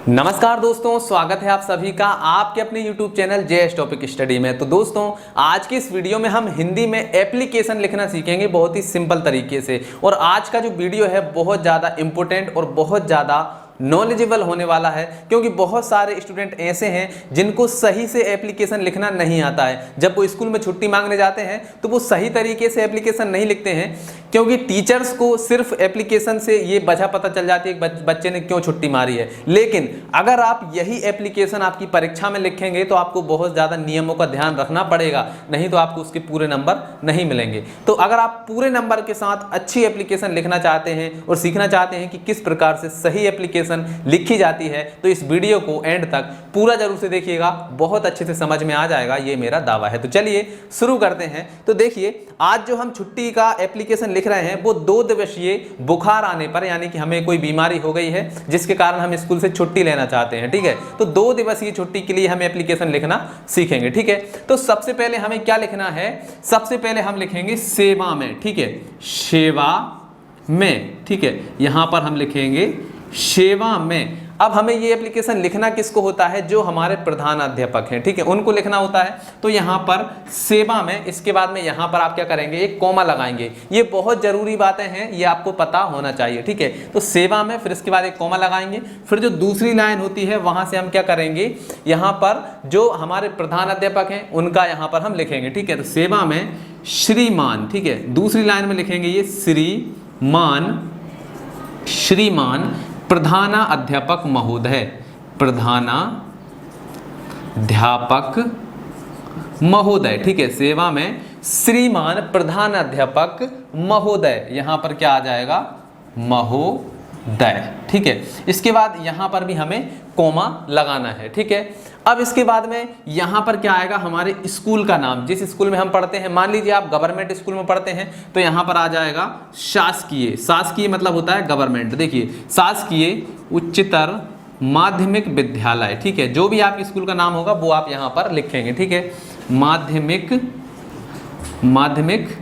नमस्कार दोस्तों, स्वागत है आप सभी का आपके अपने YouTube channel JS topic study में। तो दोस्तों, आज की इस वीडियो में हम हिंदी में एप्लीकेशन लिखना सीखेंगे बहुत ही सिंपल तरीके से। और आज का जो वीडियो है बहुत ज़्यादा इंपॉर्टेंट और बहुत ज़्यादा नॉलेजेबल होने वाला है, क्योंकि बहुत सारे स्टूडेंट ऐसे हैं जिनको सही से एप्लीकेशन लिखना नहीं आता है। जब वो स्कूल में छुट्टी मांगने जाते हैं तो वो सही तरीके से एप्लीकेशन नहीं लिखते हैं, क्योंकि टीचर्स को सिर्फ एप्लीकेशन से ये वजह पता चल जाती है कि बच्चे ने क्यों छुट्टी मारी है। लेकिन अगर आप यही एप्लीकेशन आपकी परीक्षा में लिखेंगे तो आपको बहुत ज़्यादा नियमों का ध्यान रखना पड़ेगा, नहीं तो आपको उसके पूरे नंबर नहीं मिलेंगे। तो अगर आप पूरे नंबर के साथ अच्छी एप्लीकेशन लिखना चाहते हैं और सीखना चाहते हैं कि किस प्रकार से सही एप्लीकेशन लिखी जाती है, तो इस वीडियो को एंड तक पूरा जरूर से देखिएगा, बहुत अच्छे से समझ में आ जाएगा, ये मेरा दावा है। तो चलिए शुरू करते हैं। तो देखिए, आज जो हम छुट्टी का एप्लीकेशन लिख रहे हैं वो 2 दिवसीय बुखार आने पर, यानी कि हमें कोई बीमारी हो गई है जिसके कारण हम स्कूल से छुट्टी लेना चाहते हैं, ठीक है। तो 2 दिवसीय छुट्टी के लिए हम एप्लीकेशन लिखना सीखेंगे, ठीक है। तो सबसे पहले हमें क्या लिखना है? सबसे पहले हम लिखेंगे सेवा में, ठीक है, सेवा में, ठीक है। यहां पर हम लिखेंगे सेवा में। अब हमें ये एप्लीकेशन लिखना किसको होता है? जो हमारे प्रधान अध्यापक हैं, ठीक है, उनको लिखना होता है। तो यहाँ पर सेवा में, इसके बाद में यहाँ पर आप क्या करेंगे? एक कॉमा लगाएंगे। ये बहुत जरूरी बातें हैं, ये आपको पता होना चाहिए, ठीक है। तो सेवा में, फिर इसके बाद एक कॉमा लगाएंगे। फिर जो दूसरी लाइन होती है वहां से हम क्या करेंगे? यहाँ पर जो हमारे प्रधान अध्यापक हैं उनका यहाँ पर हम लिखेंगे, ठीक है। तो सेवा में श्रीमान, ठीक है। दूसरी लाइन में लिखेंगे ये श्रीमान, श्रीमान प्रधाना अध्यापक महोदय, प्रधानाध्यापक महोदय, ठीक है। सेवा में श्रीमान प्रधान अध्यापक महोदय, यहां पर क्या आ जाएगा? महोदय, ठीक है। इसके बाद यहां पर भी हमें कॉमा लगाना है, ठीक है। अब इसके बाद में यहां पर क्या आएगा? हमारे स्कूल का नाम, जिस स्कूल में हम पढ़ते हैं। मान लीजिए आप गवर्नमेंट स्कूल में पढ़ते हैं तो यहां पर आ जाएगा शासकीय। शासकीय मतलब होता है गवर्नमेंट। देखिए, शासकीय उच्चतर माध्यमिक विद्यालय, ठीक है। जो भी आपके स्कूल का नाम होगा वो आप यहां पर लिखेंगे, ठीक है। माध्यमिक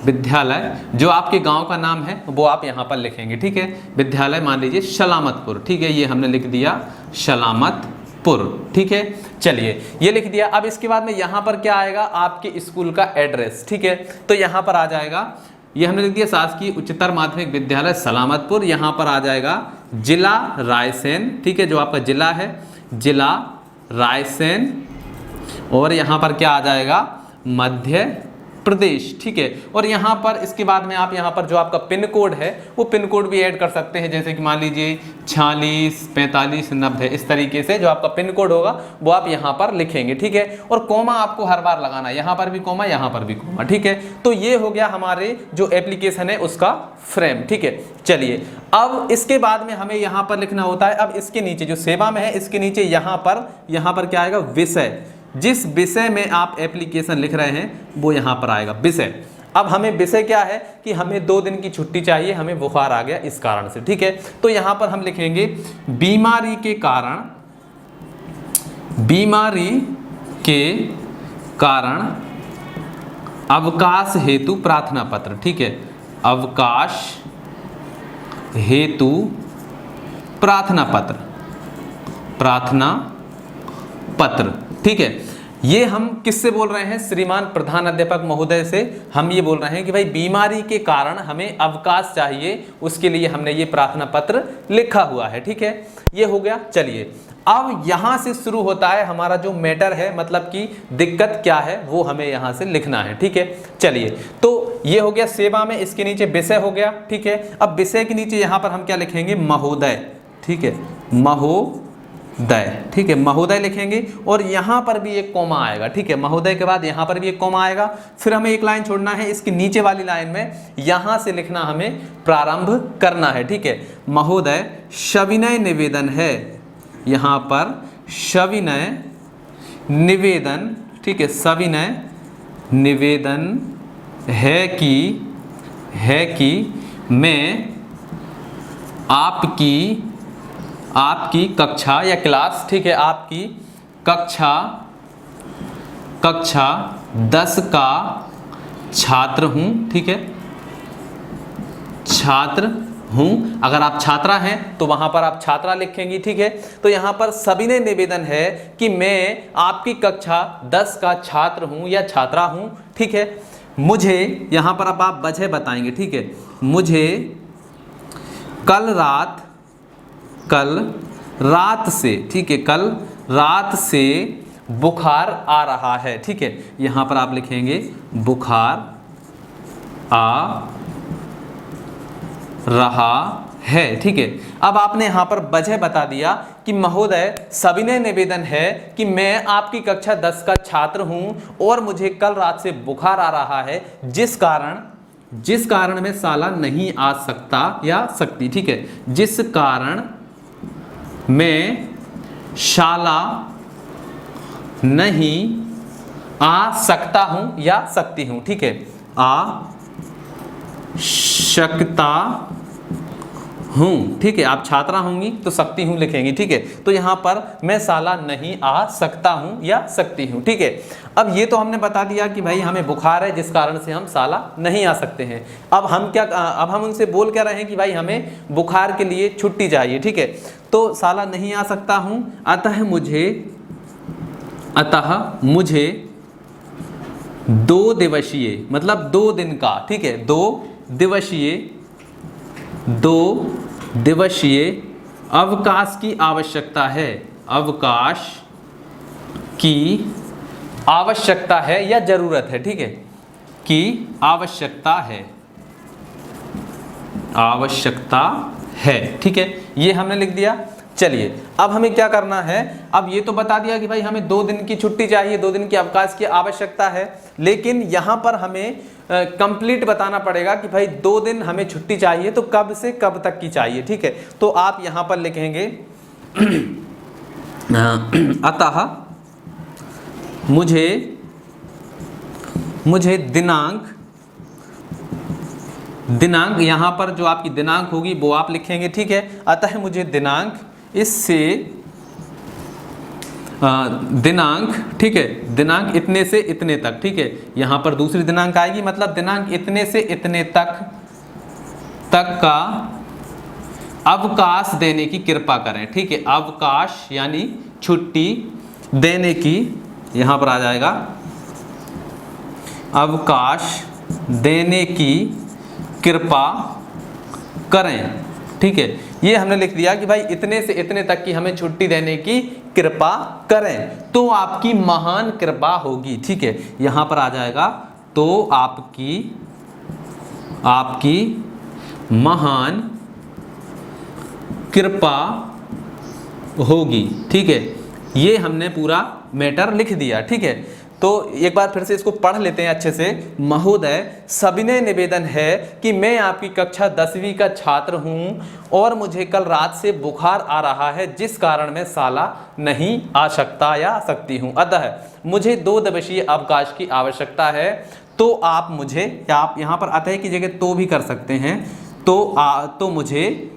विद्यालय जो आपके गांव का नाम है वो आप यहां पर लिखेंगे, ठीक है। विद्यालय मान लीजिए सलामतपुर, ठीक है। ये हमने लिख दिया सलामतपुर, ठीक है। चलिए, ये लिख दिया। अब इसके बाद में यहां पर क्या आएगा? आपके स्कूल का एड्रेस, ठीक है। तो यहां पर आ जाएगा, ये हमने लिख दिया शासकीय उच्चतर माध्यमिक विद्यालय सलामतपुर। यहां पर आ जाएगा जिला रायसेन, ठीक है, जो आपका जिला है, जिला रायसेन। और यहां पर क्या आ जाएगा? मध्य प्रदेश, ठीक है। और यहाँ पर इसके बाद में आप यहाँ पर जो आपका पिन कोड है वो पिन कोड भी ऐड कर सकते हैं, जैसे कि मान लीजिए 46 45 90, इस तरीके से जो आपका पिन कोड होगा वो आप यहाँ पर लिखेंगे, ठीक है। और कॉमा आपको हर बार लगाना है, यहाँ पर भी कॉमा, यहाँ पर भी कॉमा, ठीक है। तो ये हो गया हमारे जो एप्लीकेशन है उसका फ्रेम, ठीक है। चलिए, अब इसके बाद में हमें यहाँ पर लिखना होता है, अब इसके नीचे जो सेवा में है इसके नीचे यहाँ पर क्या आएगा? विषय। जिस विषय में आप एप्लीकेशन लिख रहे हैं वो यहां पर आएगा विषय। अब हमें विषय क्या है कि हमें 2 दिन की छुट्टी चाहिए, हमें बुखार आ गया इस कारण से, ठीक है। तो यहां पर हम लिखेंगे बीमारी के कारण अवकाश हेतु प्रार्थना पत्र, ठीक है। अवकाश हेतु प्रार्थना पत्र, ठीक है। ये हम किससे बोल रहे हैं? श्रीमान प्रधान अध्यापक महोदय से हम ये बोल रहे हैं कि भाई बीमारी के कारण हमें अवकाश चाहिए, उसके लिए हमने ये प्रार्थना पत्र लिखा हुआ है, ठीक है। ये हो गया। चलिए, अब यहां से शुरू होता है हमारा जो मैटर है, मतलब कि दिक्कत क्या है वो हमें यहां से लिखना है, ठीक है। चलिए, तो ये हो गया सेवा में, इसके नीचे विषय हो गया, ठीक है। अब विषय के नीचे यहां पर हम क्या लिखेंगे? महोदय, ठीक है, महोदय, ठीक है, महोदय लिखेंगे। और यहां पर भी एक कॉमा आएगा, ठीक है। महोदय के बाद यहां पर भी एक कॉमा आएगा। फिर हमें एक लाइन छोड़ना है, इसके नीचे वाली लाइन में यहां से लिखना हमें प्रारंभ करना है, ठीक है। महोदय सविनय निवेदन है, यहां पर सविनय निवेदन, ठीक है, सविनय निवेदन है कि मैं आपकी कक्षा या क्लास, ठीक है, आपकी कक्षा 10 का छात्र हूं, ठीक है, छात्र हूँ। अगर आप छात्रा हैं तो वहाँ पर आप छात्रा लिखेंगी, ठीक है। तो यहाँ पर सविनय निवेदन है कि मैं आपकी कक्षा 10 का छात्र हूँ या छात्रा हूँ, ठीक है। मुझे, यहाँ पर अब आप वजह बताएंगे, ठीक है। मुझे कल रात से, ठीक है, कल रात से बुखार आ रहा है, ठीक है। यहाँ पर आप लिखेंगे बुखार आ रहा है, ठीक है। अब आपने यहाँ पर वजह बता दिया कि महोदय सविनय निवेदन है कि मैं आपकी कक्षा 10 का छात्र हूँ और मुझे कल रात से बुखार आ रहा है, जिस कारण मैं शाला नहीं आ सकता या सकती, ठीक है। जिस कारण मैं शाला नहीं आ सकता हूँ या सकती हूँ, ठीक है। आ सकता हूँ, ठीक है। आप छात्रा होंगी तो सकती हूँ लिखेंगी, ठीक है। तो यहाँ पर मैं शाला नहीं आ सकता हूँ या सकती हूँ, ठीक है। अब ये तो हमने बता दिया कि भाई हमें बुखार है जिस कारण से हम शाला नहीं आ सकते हैं। अब हम उनसे बोल क्या रहे हैं कि भाई हमें बुखार के लिए छुट्टी चाहिए, ठीक है। तो शाला नहीं आ सकता हूँ, अतः मुझे 2 दिवसीय, मतलब 2 दिन का, ठीक है, 2 दिवसीय अवकाश की आवश्यकता है। अवकाश की आवश्यकता है या जरूरत है, ठीक है, की आवश्यकता है, ठीक है। ये हमने लिख दिया। चलिए अब हमें क्या करना है, अब ये तो बता दिया कि भाई हमें 2 दिन की छुट्टी चाहिए, 2 दिन की अवकाश की आवश्यकता है, लेकिन यहाँ पर हमें कंप्लीट बताना पड़ेगा कि भाई 2 दिन हमें छुट्टी चाहिए तो कब से कब तक की चाहिए, ठीक है। तो आप यहाँ पर लिखेंगे अतः मुझे दिनांक यहाँ पर जो आपकी दिनांक होगी वो आप लिखेंगे, ठीक है। अतः मुझे दिनांक, ठीक है, दिनांक इतने से इतने तक, ठीक है। यहाँ पर दूसरी दिनांक आएगी, मतलब दिनांक इतने से इतने तक का अवकाश देने की कृपा करें, ठीक है। अवकाश यानी छुट्टी देने की, यहाँ पर आ जाएगा अवकाश देने की कृपा करें, ठीक है। ये हमने लिख दिया कि भाई इतने से इतने तक की हमें छुट्टी देने की कृपा करें, तो आपकी महान कृपा होगी, ठीक है। यहाँ पर आ जाएगा तो आपकी महान कृपा होगी, ठीक है। ये हमने पूरा मैटर लिख दिया, ठीक है। तो एक बार फिर से इसको पढ़ लेते हैं अच्छे से। महोदय सविनय निवेदन है कि मैं आपकी कक्षा 10वीं का छात्र हूं और मुझे कल रात से बुखार आ रहा है, जिस कारण मैं शाला नहीं आ सकता या सकती हूं। अतः मुझे 2 दिवसीय अवकाश की आवश्यकता है, तो आप मुझे, आप यहाँ पर अतः की जगह तो भी कर सकते हैं, तो मुझे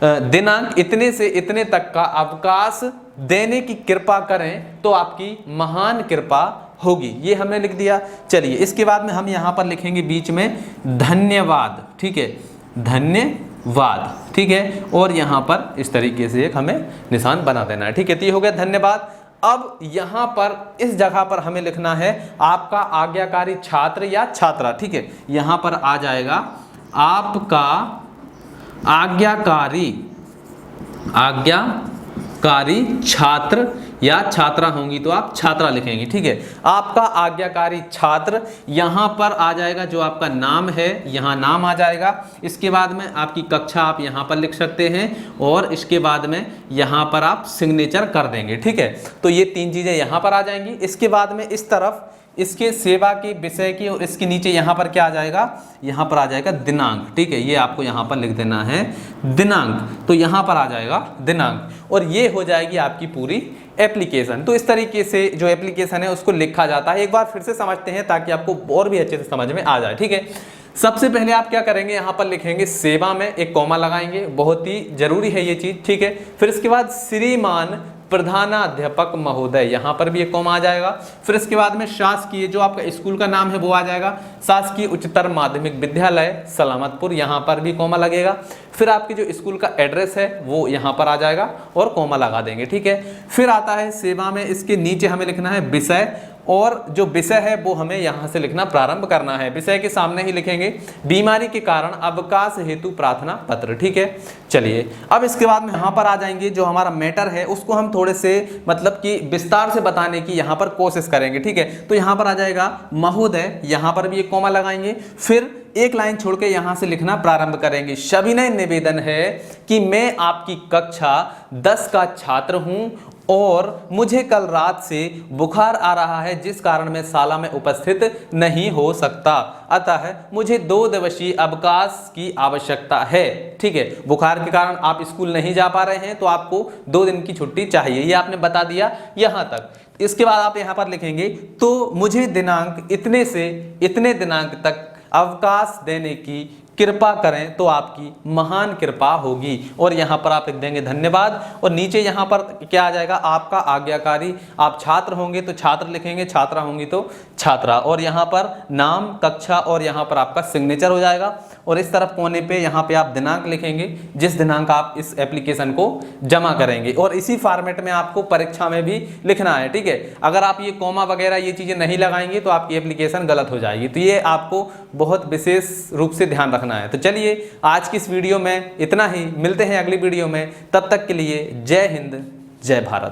दिनांक इतने से इतने तक का अवकाश देने की कृपा करें, तो आपकी महान कृपा होगी। ये हमने लिख दिया। चलिए इसके बाद में हम यहाँ पर लिखेंगे बीच में धन्यवाद, ठीक है, धन्यवाद, ठीक है। और यहाँ पर इस तरीके से एक हमें निशान बना देना है, ठीक है। तो ये हो गया धन्यवाद। अब यहाँ पर इस जगह पर हमें लिखना है आपका आज्ञाकारी छात्र या छात्रा, ठीक है। यहाँ पर आ जाएगा आपका आज्ञाकारी छात्र या छात्रा होंगी तो आप छात्रा लिखेंगे, ठीक है। आपका आज्ञाकारी छात्र, यहाँ पर आ जाएगा जो आपका नाम है, यहाँ नाम आ जाएगा। इसके बाद में आपकी कक्षा आप यहाँ पर लिख सकते हैं और इसके बाद में यहाँ पर आप सिग्नेचर कर देंगे, ठीक है। तो ये 3 चीज़ें यहाँ पर आ जाएंगी। इसके बाद में इस तरफ इसके सेवा की, विषय की, और इसके नीचे यहाँ पर क्या आ जाएगा, यहाँ पर आ जाएगा दिनांक, ठीक है। ये आपको यहाँ पर लिख देना है दिनांक, तो यहाँ पर आ जाएगा दिनांक, और ये हो जाएगी आपकी पूरी एप्लीकेशन। तो इस तरीके से जो एप्लीकेशन है उसको लिखा जाता है। एक बार फिर से समझते हैं ताकि आपको और भी अच्छे से समझ में आ जाए, ठीक है। सबसे पहले आप क्या करेंगे, यहाँ पर लिखेंगे सेवा में एक कॉमा लगाएंगे, बहुत ही जरूरी है ये चीज़, ठीक है। फिर इसके बाद श्रीमान प्रधानाध्यापक महोदय, यहाँ पर भी एक कॉमा आ जाएगा। फिर इसके बाद में शासकीय, जो आपका स्कूल का नाम है वो आ जाएगा, शासकीय उच्चतर माध्यमिक विद्यालय सलामतपुर, यहाँ पर भी कॉमा लगेगा। फिर आपके जो स्कूल का एड्रेस है वो यहाँ पर आ जाएगा और कॉमा लगा देंगे, ठीक है। फिर आता है सेवा में, इसके नीचे हमें लिखना है विषय, और जो विषय है वो हमें यहाँ से लिखना प्रारंभ करना है। विषय के सामने ही लिखेंगे बीमारी के कारण अवकाश हेतु प्रार्थना पत्र, ठीक है। चलिए अब इसके बाद में यहाँ पर आ जाएंगे, जो हमारा मैटर है उसको हम थोड़े से मतलब कि विस्तार से बताने की यहाँ पर कोशिश करेंगे, ठीक है। तो यहाँ पर आ जाएगा महोदय, यहाँ पर भी एक कॉमा लगाएंगे, फिर एक लाइन छोड़ के यहाँ से लिखना प्रारंभ करेंगे। सविनय निवेदन है कि मैं आपकी कक्षा 10 का छात्र हूँ और मुझे कल रात से बुखार आ रहा है, जिस कारण मैं शाला में उपस्थित नहीं हो सकता, अतः मुझे 2 दिवसीय अवकाश की आवश्यकता है, ठीक है। बुखार के कारण आप स्कूल नहीं जा पा रहे हैं तो आपको 2 दिन की छुट्टी चाहिए, ये आपने बता दिया यहाँ तक। इसके बाद आप यहाँ पर लिखेंगे तो मुझे दिनांक इतने से इतने दिनांक तक अवकाश देने की कृपा करें तो आपकी महान कृपा होगी, और यहाँ पर आप लिख देंगे धन्यवाद। और नीचे यहाँ पर क्या आ जाएगा, आपका आज्ञाकारी, आप छात्र होंगे तो छात्र लिखेंगे, छात्रा होंगी तो छात्रा, और यहाँ पर नाम, कक्षा, और यहाँ पर आपका सिग्नेचर हो जाएगा। और इस तरफ कोने पे यहाँ पे आप दिनांक लिखेंगे, जिस दिनांक आप इस एप्लीकेशन को जमा करेंगे, और इसी फॉर्मेट में आपको परीक्षा में भी लिखना है, ठीक है। अगर आप ये कॉमा वगैरह ये चीज़ें नहीं लगाएंगे तो आपकी एप्लीकेशन गलत हो जाएगी, तो ये आपको बहुत विशेष रूप से ध्यान रखना है। तो चलिए आज की इस वीडियो में इतना ही, मिलते हैं अगली वीडियो में, तब तक के लिए जय हिंद, जय भारत।